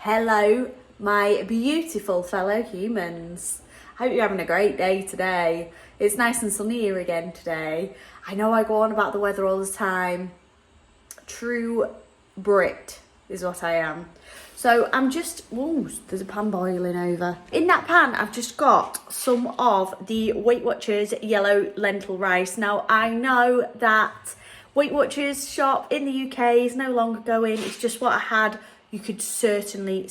Hello, my beautiful fellow humans. Hope you're having a great day today. It's nice and sunny here again today. I know I go on about the weather all the time. True Brit is what I am. So I'm just, ooh, there's a pan boiling over. In that pan, I've just got some of the Weight Watchers yellow lentil rice. Now, I know that Weight Watchers shop in the UK is no longer going. It's just what I had. You could certainly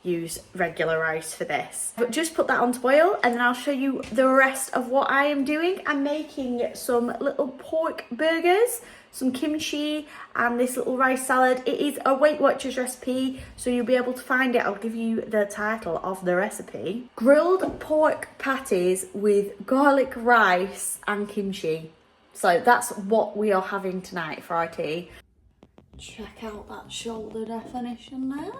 use regular rice for this. But just put that on to boil and then I'll show you the rest of what I am doing. I'm making some little pork burgers, some kimchi and this little rice salad. It is a Weight Watchers recipe, so you'll be able to find it. I'll give you the title of the recipe. Grilled pork patties with garlic rice and kimchi. So that's what we are having tonight for our tea. Check out that shoulder definition there.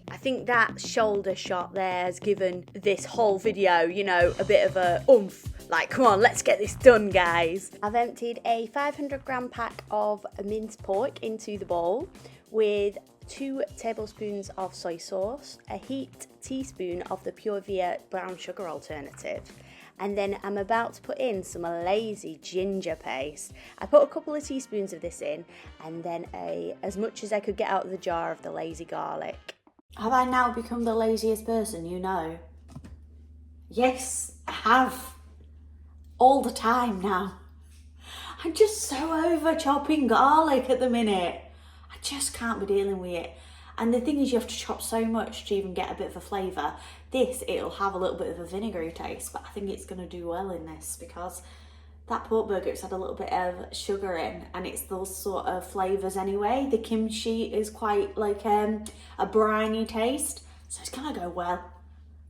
I think that shoulder shot there has given this whole video, you know, a bit of a oomph. Like, come on, let's get this done, guys. I've emptied a 500-gram pack of minced pork into the bowl with 2 tablespoons of soy sauce, a heaped teaspoon of the Pure Via brown sugar alternative. And then I'm about to put in some lazy ginger paste. I put a couple of teaspoons of this in and then as much as I could get out of the jar of the lazy garlic. Have I now become the laziest person you know? Yes, I have. All the time now. I'm just so over chopping garlic at the minute. I just can't be dealing with it. And the thing is, you have to chop so much to even get a bit of a flavour. This, it'll have a little bit of a vinegary taste, but I think it's going to do well in this because that pork burger, it's had a little bit of sugar in and it's those sort of flavours anyway. The kimchi is quite like a briny taste, so it's going to go well.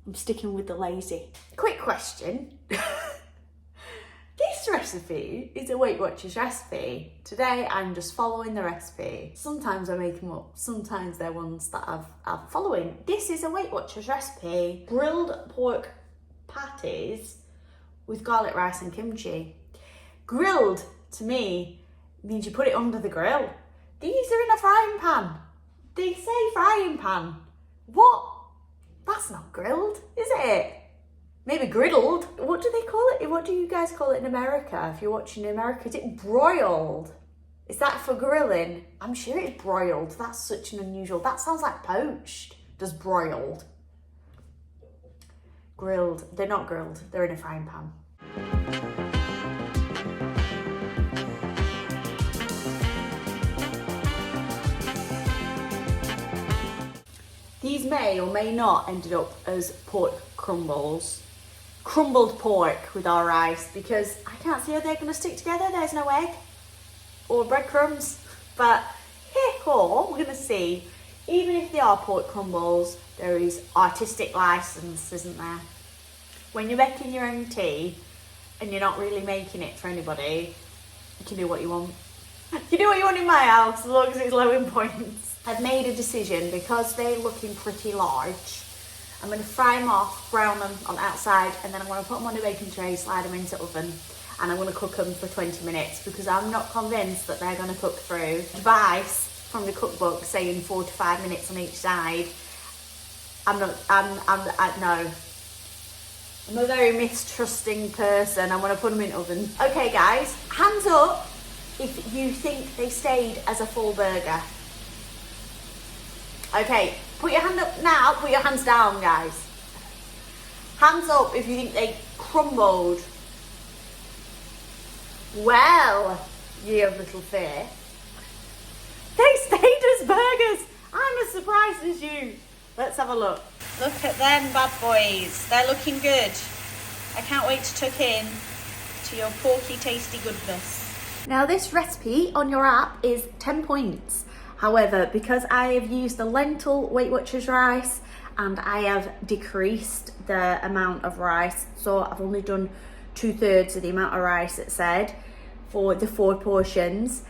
I'm sticking with the lazy. Quick question. This recipe is a Weight Watchers recipe. Today I'm just following the recipe. Sometimes I make them up, sometimes they're ones that I'm following. This is a Weight Watchers recipe. Grilled pork patties with garlic rice and kimchi. Grilled, to me, means you put it under the grill. These are in a frying pan. They say frying pan. What? That's not grilled, is it? Maybe griddled. What do they call it? What do you guys call it in America? If you're watching in America, is it broiled? Is that for grilling? I'm sure it's broiled. That's such an unusual. That sounds like poached. Does broiled. Grilled. They're not grilled. They're in a frying pan. These may or may not ended up as pork crumbles. Crumbled pork with our rice because I can't see how they're going to stick together. There's no egg or breadcrumbs, but we're going to see. Even if they are pork crumbles, there is artistic license, isn't there? When you're making your own tea and you're not really making it for anybody, you can do what you want. You can do what you want in my house as long as it's low in points. I've made a decision because they're looking pretty large. I'm going to fry them off, brown them on the outside, and then I'm going to put them on a baking tray, slide them into the oven, and I'm going to cook them for 20 minutes because I'm not convinced that they're going to cook through. Advice from the cookbook saying 4 to 5 minutes on each side. No. I'm a very mistrusting person. I'm going to put them in the oven. Okay, guys, hands up if you think they stayed as a full burger. Okay, put your hand up now, put your hands down, guys. Hands up if you think they crumbled. Well, you have little fear. They stayed as burgers. I'm as surprised as you. Let's have a look. Look at them bad boys. They're looking good. I can't wait to tuck in to your porky, tasty goodness. Now this recipe on your app is 10 points. However, because I have used the lentil Weight Watchers rice and I have decreased the amount of rice, so I've only done 2/3 of the amount of rice it said for the 4 portions,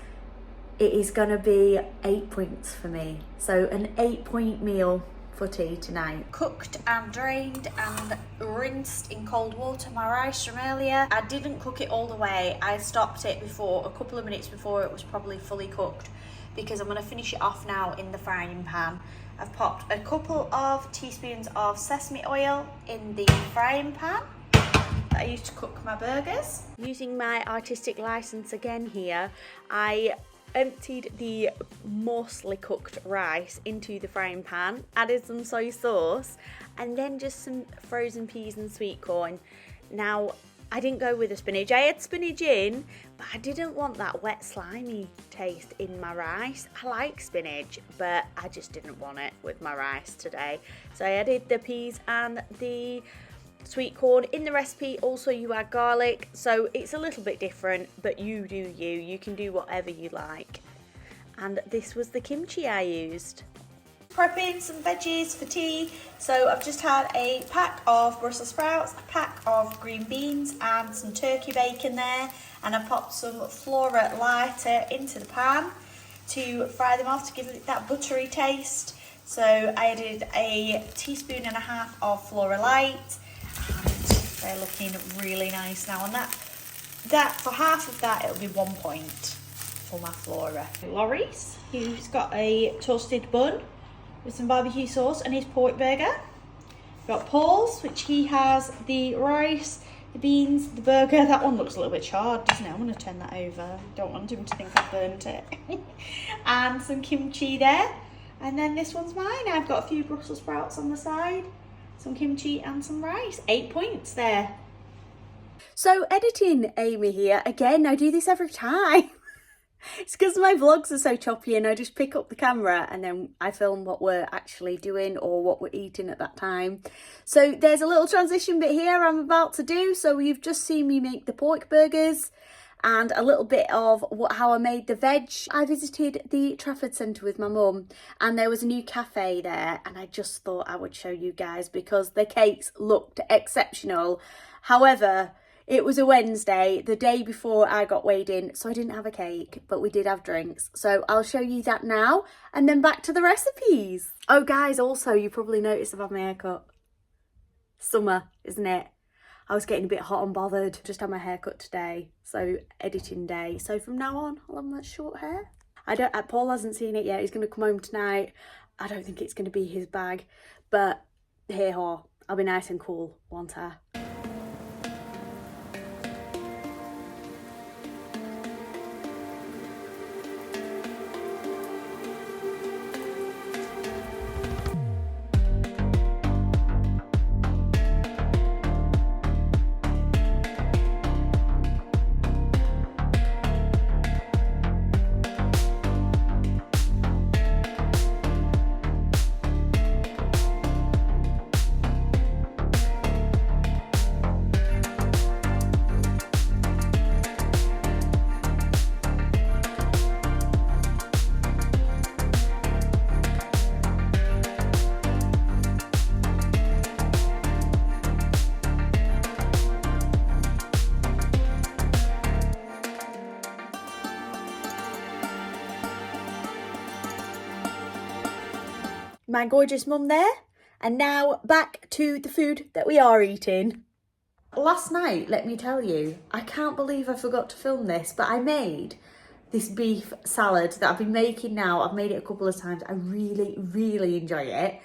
it is going to be 8 points for me. So an 8-point meal for tea tonight. Cooked and drained and rinsed in cold water my rice from earlier. I didn't cook it all the way. I stopped it before, a couple of minutes before it was probably fully cooked, because I'm going to finish it off now in the frying pan. I've popped a couple of teaspoons of sesame oil in the frying pan that I used to cook my burgers. Using my artistic license again here, I emptied the mostly cooked rice into the frying pan, added some soy sauce, and then just some frozen peas and sweet corn. Now, I didn't go with the spinach. I had spinach in, but I didn't want that wet, slimy taste in my rice. I like spinach, but I just didn't want it with my rice today. So I added the peas and the sweet corn. In the recipe also you add garlic, so it's a little bit different, but you do you can do whatever you like. And this was the kimchi I used. Prepping some veggies for tea. So I've just had a pack of Brussels sprouts, a pack of green beans and some turkey bacon there, and I popped some flora lighter into the pan to fry them off to give it that buttery taste. So I added a teaspoon and a half of flora light. They're looking really nice now, and that for half of that it'll be 1 point for my flora. Laurie's, who's got a toasted bun with some barbecue sauce and his pork burger. Got Paul's, which he has the rice, the beans, the burger. That one looks a little bit charred, doesn't it? I'm going to turn that over. Don't want him to think I burnt it. And some kimchi there. And then this one's mine. I've got a few Brussels sprouts on the side, some kimchi and some rice. 8 points there. So editing Amy here. Again, I do this every time. It's because my vlogs are so choppy and I just pick up the camera and then I film what we're actually doing or what we're eating at that time. So there's a little transition bit here I'm about to do. So you've just seen me make the pork burgers and a little bit of how I made the veg. I visited the Trafford Centre with my mum and there was a new cafe there, and I just thought I would show you guys because the cakes looked exceptional. However, it was a Wednesday, the day before I got weighed in, so I didn't have a cake, but we did have drinks. So I'll show you that now and then back to the recipes. Oh guys, also you probably noticed I've had my hair cut. Summer, isn't it? I was getting a bit hot and bothered. Just had my hair cut today, so editing day. So from now on, I'll have my short hair. Paul hasn't seen it yet. He's going to come home tonight. I don't think it's going to be his bag, but hey ho, I'll be nice and cool, won't I? My gorgeous mum there, and now back to the food that we are eating. Last night, let me tell you, I can't believe I forgot to film this, but I made this beef salad that I've been making now. I've made it a couple of times. I really, really enjoy it.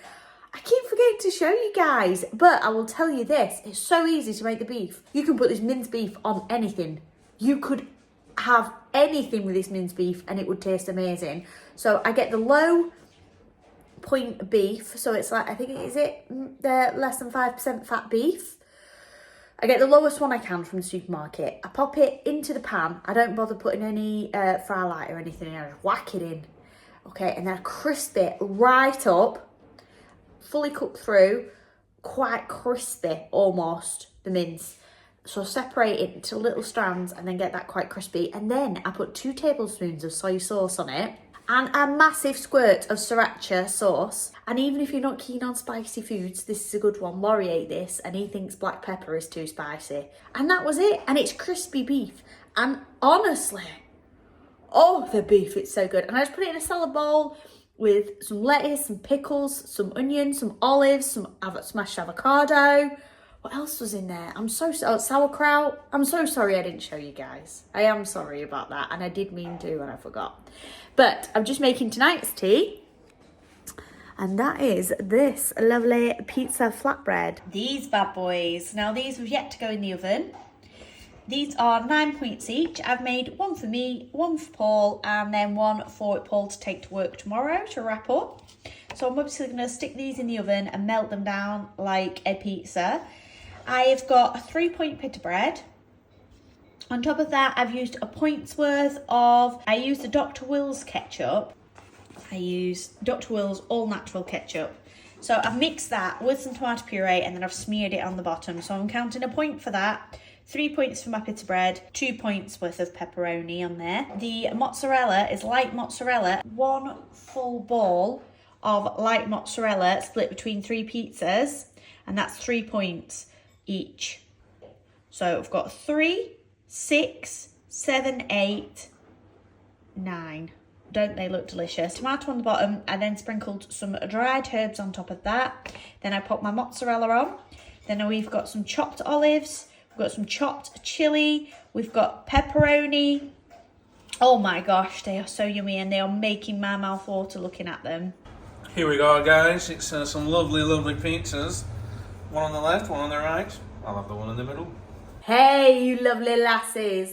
I keep forgetting to show you guys, but I will tell you this, it's so easy to make the beef. You can put this minced beef on anything. You could have anything with this minced beef and it would taste amazing. So I get the low point beef, so it's like, I think, is it the less than 5% fat beef? I get the lowest one I can from the supermarket. I pop it into the pan. I don't bother putting any fry light or anything in. I just whack it in. Okay, and then I crisp it right up, fully cooked through, quite crispy almost, the mince. So separate it into little strands and then get that quite crispy. And then I put 2 tablespoons of soy sauce on it and a massive squirt of sriracha sauce. And even if you're not keen on spicy foods, this is a good one. Laurie ate this and he thinks black pepper is too spicy. And that was it. And it's crispy beef. And honestly, oh, the beef, it's so good. And I just put it in a salad bowl with some lettuce, some pickles, some onions, some olives, some smashed avocado. What else was in there? Sauerkraut. I'm so sorry I didn't show you guys. I am sorry about that, and I did mean to and I forgot. But I'm just making tonight's tea. And that is this lovely pizza flatbread. These bad boys. Now these have yet to go in the oven. These are 9 points each. I've made one for me, one for Paul, and then one for Paul to take to work tomorrow to wrap up. So I'm obviously going to stick these in the oven and melt them down like a pizza. I've got a 3-point pita bread. On top of that, I've used a point's worth of, I used the Dr. Will's ketchup. I use Dr. Will's all natural ketchup. So I've mixed that with some tomato puree and then I've smeared it on the bottom. So I'm counting a point for that, 3 points for my pita bread, 2 points worth of pepperoni on there. The mozzarella is light mozzarella, 1 full ball of light mozzarella split between 3 pizzas, and that's 3 points each. So I've got 3, 6, 7, 8, 9. Don't they look delicious? Tomato on the bottom. I then sprinkled some dried herbs on top of that. Then I put my mozzarella on. Then we've got some chopped olives. We've got some chopped chili. We've got pepperoni. Oh my gosh, they are so yummy and they are making my mouth water looking at them. Here we go, guys. It's some lovely, lovely pizzas. One on the left, one on the right. I'll have the one in the middle. Hey, you lovely lasses.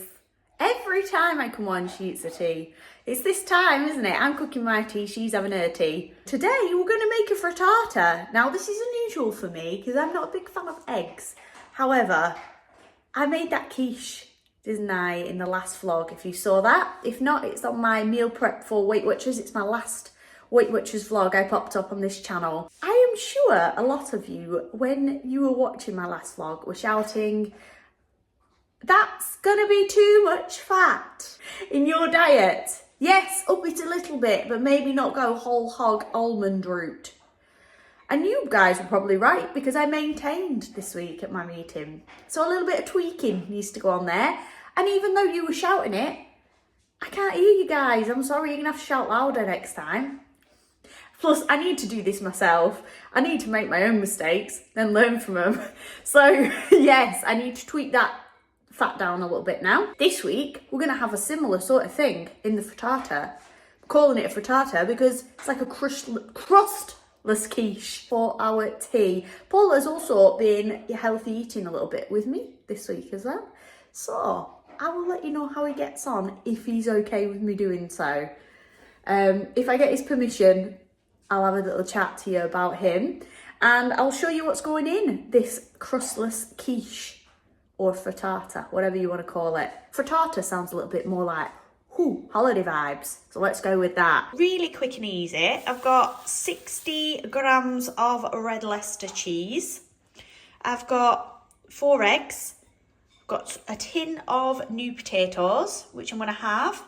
Every time I come on, she eats a tea. It's this time, isn't it? I'm cooking my tea, she's having her tea. Today, we're going to make a frittata. Now, this is unusual for me because I'm not a big fan of eggs. However, I made that quiche, didn't I, in the last vlog, if you saw that. If not, it's on my meal prep for Weight Watchers. It's my last Weight Watchers vlog I popped up on this channel. I am sure a lot of you, when you were watching my last vlog, were shouting, "That's gonna be too much fat in your diet." Yes, up it a little bit, but maybe not go whole hog almond route. And you guys were probably right because I maintained this week at my meeting. So a little bit of tweaking needs to go on there. And even though you were shouting it, I can't hear you guys. I'm sorry, you're gonna have to shout louder next time. Plus, I need to do this myself. I need to make my own mistakes, then learn from them. So yes, I need to tweak that fat down a little bit now. This week, we're gonna have a similar sort of thing in the frittata. I'm calling it a frittata because it's like a crustless quiche for our tea. Paul has also been healthy eating a little bit with me this week as well. So I will let you know how he gets on if he's okay with me doing so. If I get his permission, I'll have a little chat to you about him and I'll show you what's going in this crustless quiche. Or frittata, whatever you want to call it. Frittata sounds a little bit more like, holiday vibes. So let's go with that. Really quick and easy. I've got 60 grams of red Leicester cheese. I've got 4 eggs. I've got a tin of new potatoes, which I'm going to have.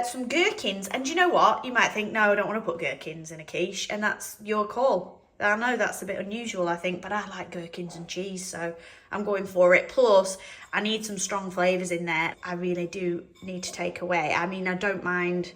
Some gherkins. And do you know what? You might think, no, I don't want to put gherkins in a quiche. And that's your call. I know that's a bit unusual, I think, but I like gherkins and cheese, so I'm going for it. Plus, I need some strong flavours in there. I really do need to take away. I mean, I don't mind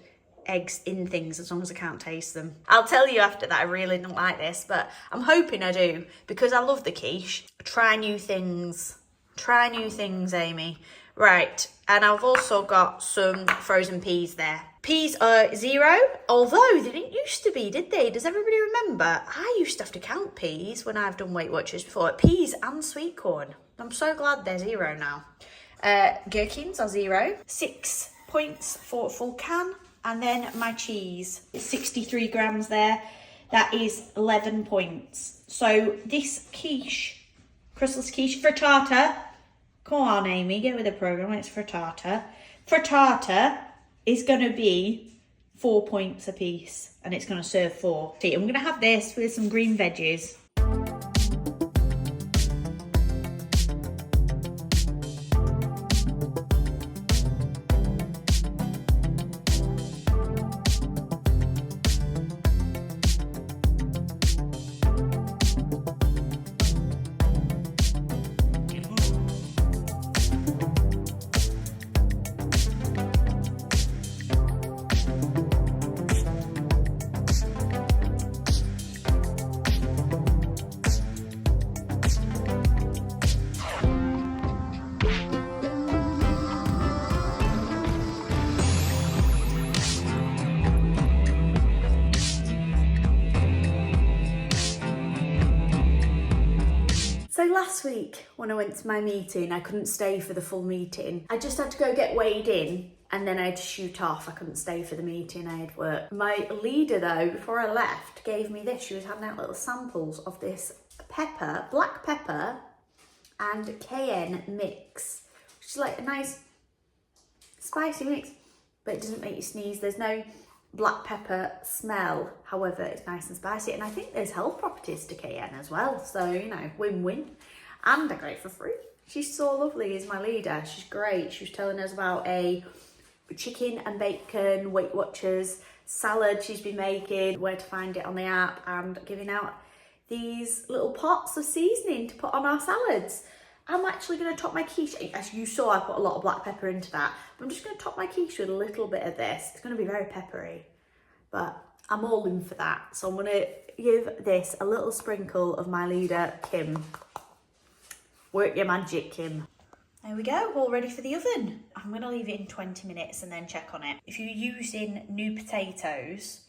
eggs in things as long as I can't taste them. I'll tell you after that I really don't like this, but I'm hoping I do because I love the quiche. Try new things. Try new things, Amy. Right, and I've also got some frozen peas there. Peas are 0, although they didn't used to be, did they? Does everybody remember? I used to have to count peas when I've done Weight Watchers before. Peas and sweet corn. I'm so glad they're 0 now. Gherkins are 0. 6 points for a full can. And then my cheese. It's 63 grams there. That is 11 points. So this quiche, Crustless quiche, frittata. Come on, Amy, get with the programme. It's frittata. Frittata is going to be 4 points a piece, and it's going to serve 4. See, I'm going to have this with some green veggies. last week when I went to my meeting, I couldn't stay for the full meeting. I just had to go get weighed in and then I had to shoot off. I couldn't stay for the meeting, I had work. My leader though, before I left, gave me this. She was handing out little samples of this pepper, black pepper and cayenne mix, which is like a nice spicy mix, but it doesn't make you sneeze. There's no black pepper smell, however it's nice and spicy, and I think there's health properties to cayenne as well, so you know, win-win. And I got it for free. She's so lovely, is my leader. She's great. She was telling us about a chicken and bacon Weight Watchers salad she's been making, where to find it on the app, and giving out these little pots of seasoning to put on our salads. I'm actually going to top my quiche. As you saw, I put a lot of black pepper into that. But I'm just going to top my quiche with a little bit of this. It's going to be very peppery, but I'm all in for that. So I'm going to give this a little sprinkle of my leader, Kim. Work your magic, Kim. There we go, all ready for the oven. I'm going to leave it in 20 minutes and then check on it. If you're using new potatoes,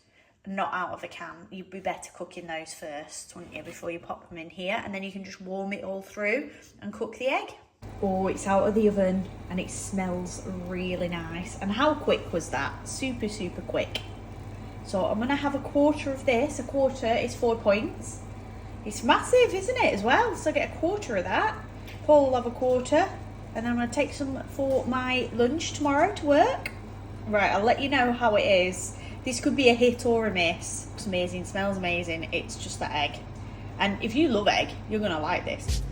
not out of a can, you'd be better cooking those first, wouldn't you, before you pop them in here, and then you can just warm it all through and cook the egg. Oh, it's out of the oven and it smells really nice. And how quick was that? Super quick. So I'm gonna have a quarter of this. A quarter is 4 points. It's massive, isn't it, as well? So I get a quarter of that. Paul will have a quarter, and then I'm gonna take some for my lunch tomorrow to work. Right, I'll let you know how it is. This could be a hit or a miss. It's amazing, smells amazing. It's just that egg. And if you love egg, you're gonna like this.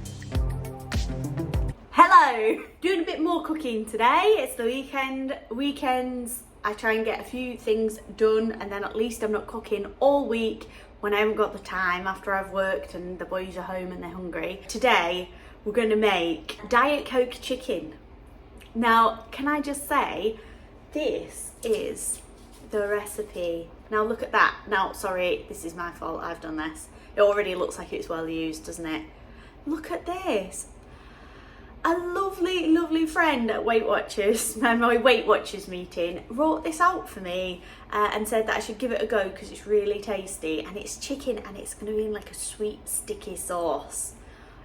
Hello! Doing a bit more cooking today. It's the weekend. Weekends, I try and get a few things done, and then at least I'm not cooking all week when I haven't got the time after I've worked and the boys are home and they're hungry. Today, we're gonna make Diet Coke chicken. Now, can I just say, this is the recipe. Now look at that. Now, sorry, this is my fault. I've done this. It already looks like it's well used, doesn't it? Look at this. A lovely friend at Weight Watchers, my Weight Watchers meeting, wrote this out for me and said that I should give it a go because it's really tasty, and it's chicken and it's going to be in like a sweet sticky sauce.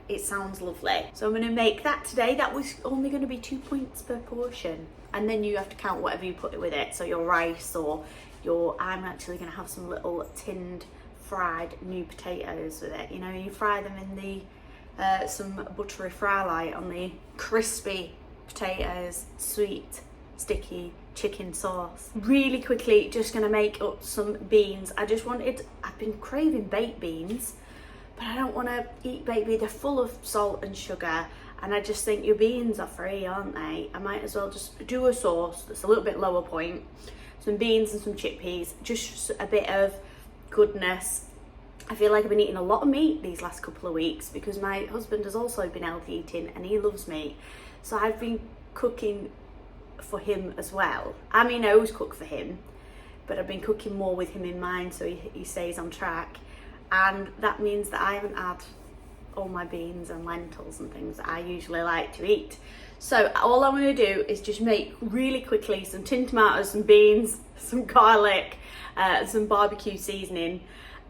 It sounds lovely. So I'm going to make that today. That was only going to be 2 points per portion. And then you have to count whatever you put with it. So your rice or I'm actually going to have some little tinned fried new potatoes with it. You know, you fry them in the, some buttery fry light on the crispy potatoes, sweet, sticky chicken sauce. Really quickly, just going to make up some beans. I've been craving baked beans, but I don't want to eat baked beans. They're full of salt and sugar. And I just think your beans are free, aren't they? I might as well just do a sauce that's a little bit lower point. Some beans and some chickpeas, just a bit of goodness. I feel like I've been eating a lot of meat these last couple of weeks because my husband has also been healthy eating and he loves meat. So I've been cooking for him as well. I mean, I always cook for him, but I've been cooking more with him in mind so he stays on track. And that means that I haven't had all my beans and lentils and things that I usually like to eat. So all I'm going to do is just make really quickly some tinned tomatoes, some beans, some garlic, some barbecue seasoning,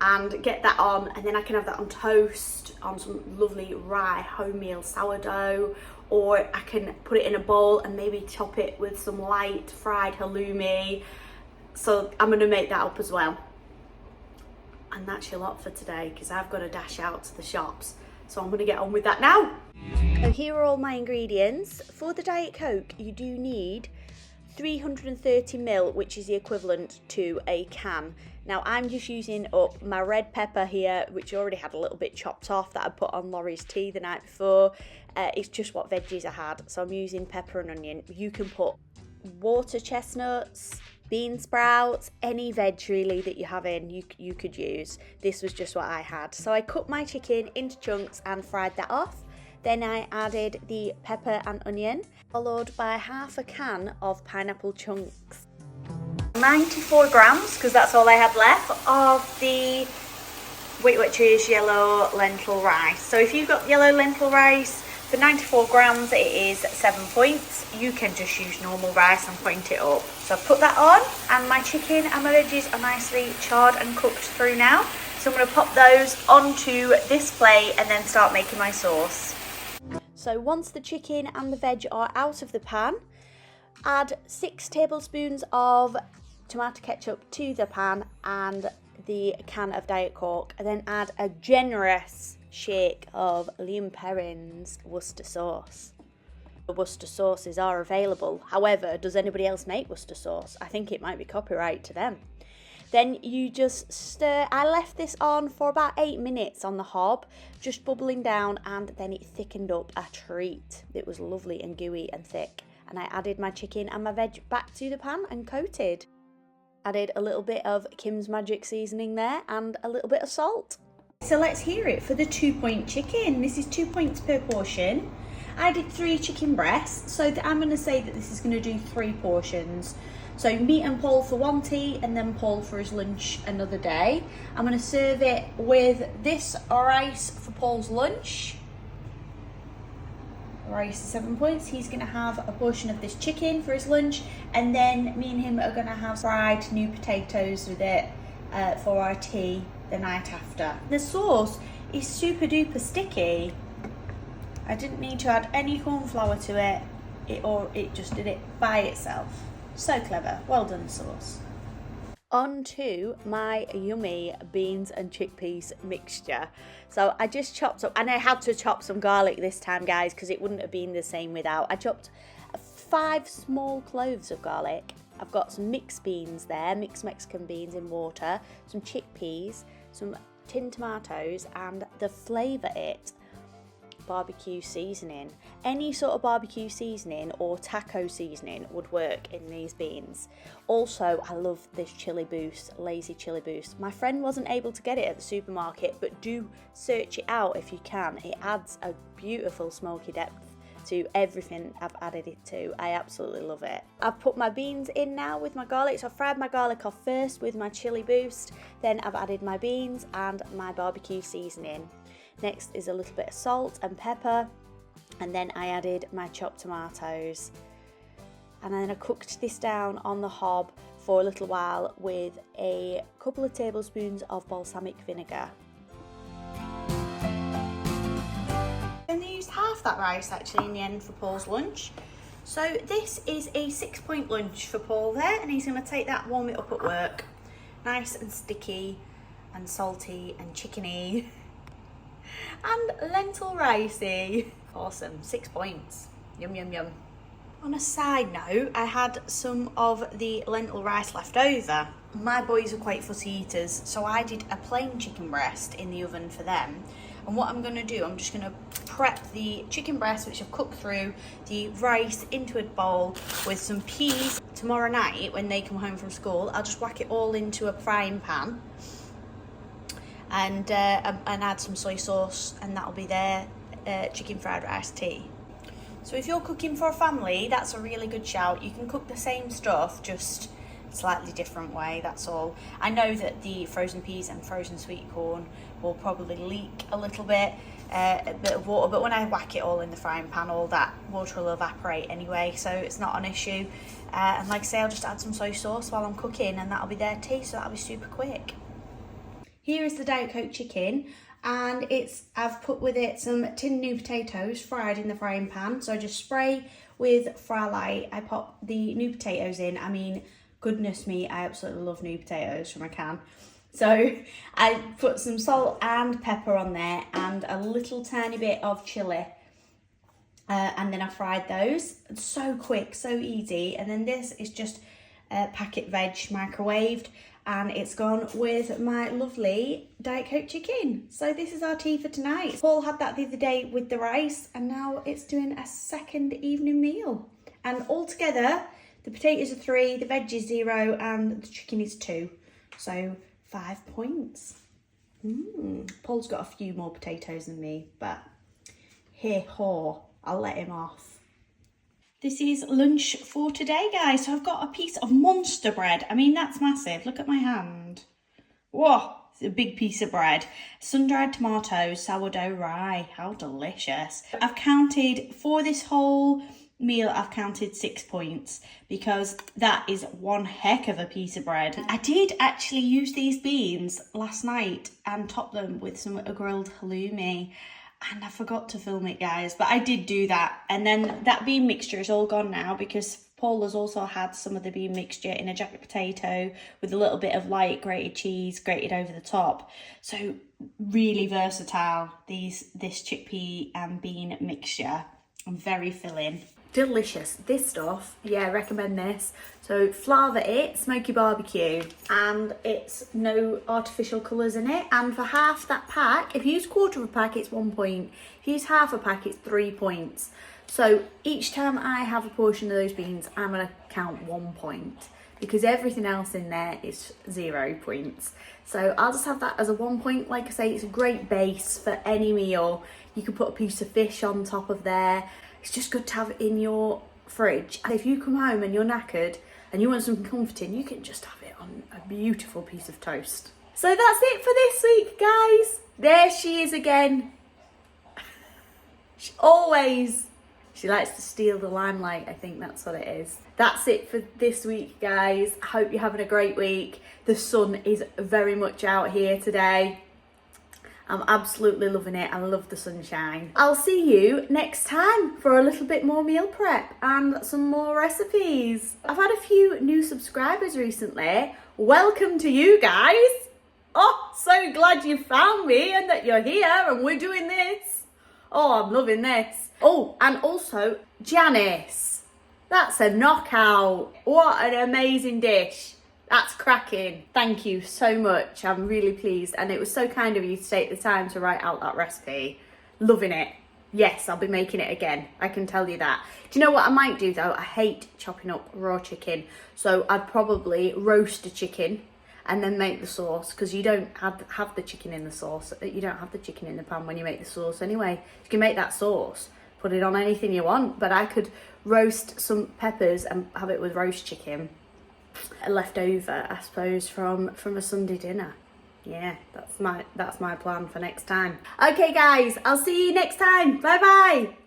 and get that on, and then I can have that on toast on some lovely rye wholemeal sourdough, or I can put it in a bowl and maybe top it with some light fried halloumi. So I'm going to make that up as well. And that's your lot for today because I've got to dash out to the shops. So I'm going to get on with that now. So here are all my ingredients. For the Diet Coke, you do need 330ml, which is the equivalent to a can. Now I'm just using up my red pepper here, which I already had a little bit chopped off that I put on Laurie's tea the night before. It's just what veggies I had, so I'm using pepper and onion. You can put water chestnuts, bean sprouts, any veg really that you have in, you could use. This was just what I had. So I cut my chicken into chunks and fried that off. Then I added the pepper and onion, followed by half a can of pineapple chunks. 94 grams, because that's all I had left, of the Weight Watchers yellow lentil rice. So if you've got yellow lentil rice, for 94 grams it is 7 points. You can just use normal rice and point it up. So I put that on, and my chicken and my veggies are nicely charred and cooked through now. So I'm going to pop those onto this plate and then start making my sauce. So once the chicken and the veg are out of the pan, add 6 tablespoons of tomato ketchup to the pan and the can of Diet Coke, and then add a generous shake of Liam Perrin's Worcester sauce. The Worcester sauces are available. However, does anybody else make Worcester sauce? I think it might be copyright to them. Then you just stir. I left this on for about 8 minutes on the hob, just bubbling down, and then it thickened up a treat. It was lovely and gooey and thick. And I added my chicken and my veg back to the pan and coated. Added a little bit of Kim's Magic seasoning there and a little bit of salt. So let's hear it for the 2-point chicken. This is 2 points per portion. I did 3 chicken breasts, so I'm going to say that this is going to do 3 portions. So me and Paul for one tea, and then Paul for his lunch another day. I'm going to serve it with this rice for Paul's lunch. Rice is 7 points. He's going to have a portion of this chicken for his lunch, and then me and him are going to have fried new potatoes with it for our tea the night after. The sauce is super duper sticky. I didn't need to add any corn flour to it, it just did it by itself. So clever. Well done, sauce. On to my yummy beans and chickpeas mixture. So I just chopped up, and I had to chop some garlic this time, guys, because it wouldn't have been the same without. I chopped 5 small cloves of garlic. I've got some mixed beans there, mixed Mexican beans in water, some chickpeas, some tinned tomatoes, and the Flavour It barbecue seasoning. Any sort of barbecue seasoning or taco seasoning would work in these beans. Also, I love this chili boost, lazy chili boost. My friend wasn't able to get it at the supermarket, but do search it out if you can. It adds a beautiful smoky depth to everything I've added it to. I absolutely love it. I've put my beans in now with my garlic, so I fried my garlic off first with my chili boost, then I've added my beans and my barbecue seasoning. Next is a little bit of salt and pepper, and then I added my chopped tomatoes, and then I cooked this down on the hob for a little while with a couple of tablespoons of balsamic vinegar. And I used half that rice actually in the end for Paul's lunch. So this is a 6-point lunch for Paul there, and he's going to take that, warm it up at work. Nice and sticky and salty and chickeny and lentil ricey. Awesome. 6 points. Yum yum yum. On a side note, I had some of the lentil rice left over. My boys are quite fussy eaters, so I did a plain chicken breast in the oven for them. And what I'm going to do, I'm just going to prep the chicken breast, which I've cooked through, the rice into a bowl with some peas. Tomorrow night, when they come home from school, I'll just whack it all into a frying pan and add some soy sauce, and that'll be their chicken fried rice tea. So if you're cooking for a family, that's a really good shout. You can cook the same stuff, just slightly different way, that's all. I know that the frozen peas and frozen sweet corn will probably leak a little bit, a bit of water, but when I whack it all in the frying pan, all that water will evaporate anyway, so it's not an issue. And like I say, I'll just add some soy sauce while I'm cooking, and that'll be their tea, so that'll be super quick. Here is the Diet Coke chicken, and I've put with it some tinned new potatoes fried in the frying pan. So I just spray with Fry Light. I pop the new potatoes in. I mean, goodness me, I absolutely love new potatoes from a can. So I put some salt and pepper on there and a little tiny bit of chilli. And then I fried those. It's so quick, so easy. And then this is just packet veg microwaved, and it's gone with my lovely Diet Coke chicken. So this is our tea for tonight. Paul had that the other day with the rice, and now it's doing a second evening meal. And altogether, the potatoes are 3, the veg is 0, and the chicken is 2. So 5 points. Paul's got a few more potatoes than me, but hey ho, I'll let him off. This is lunch for today, guys. So I've got a piece of monster bread. I mean, that's massive. Look at my hand. Whoa, it's a big piece of bread. Sun-dried tomatoes, sourdough rye. How delicious. I've counted for this whole meal I've counted 6 points because that is one heck of a piece of bread. I did actually use these beans last night and top them with some grilled halloumi, and I forgot to film it, guys, but I did do that. And then that bean mixture is all gone now because Paul has also had some of the bean mixture in a jacket potato with a little bit of light grated cheese grated over the top. So really versatile, this chickpea and bean mixture, and very filling. Delicious. This stuff, yeah, recommend this. So flavour it, smoky barbecue, and it's no artificial colours in it. And for half that pack, if you use quarter of a pack, it's 1 point. If you use half a pack, it's 3 points. So each time I have a portion of those beans, I'm gonna count 1 point because everything else in there is 0 points. So I'll just have that as a 1 point. Like I say, it's a great base for any meal. You can put a piece of fish on top of there. It's just good to have it in your fridge. And if you come home and you're knackered and you want something comforting, you can just have it on a beautiful piece of toast. So that's it for this week, guys. There she is again. She likes to steal the limelight. I think that's what it is. That's it for this week, guys. I hope you're having a great week. The sun is very much out here today. I'm absolutely loving it. I love the sunshine. I'll see you next time for a little bit more meal prep and some more recipes. I've had a few new subscribers recently. Welcome to you guys. Oh, so glad you found me and that you're here and we're doing this. Oh, I'm loving this. Oh, and also Janice. That's a knockout. What an amazing dish. That's cracking. Thank you so much. I'm really pleased. And it was so kind of you to take the time to write out that recipe. Loving it. Yes, I'll be making it again. I can tell you that. Do you know what I might do though? I hate chopping up raw chicken. So I'd probably roast a chicken and then make the sauce, because you don't have the chicken in the sauce. You don't have the chicken in the pan when you make the sauce anyway. You can make that sauce, put it on anything you want, but I could roast some peppers and have it with roast chicken. Left over, I suppose, from a Sunday dinner. Yeah, that's my plan for next time. Okay guys, I'll see you next time. Bye bye.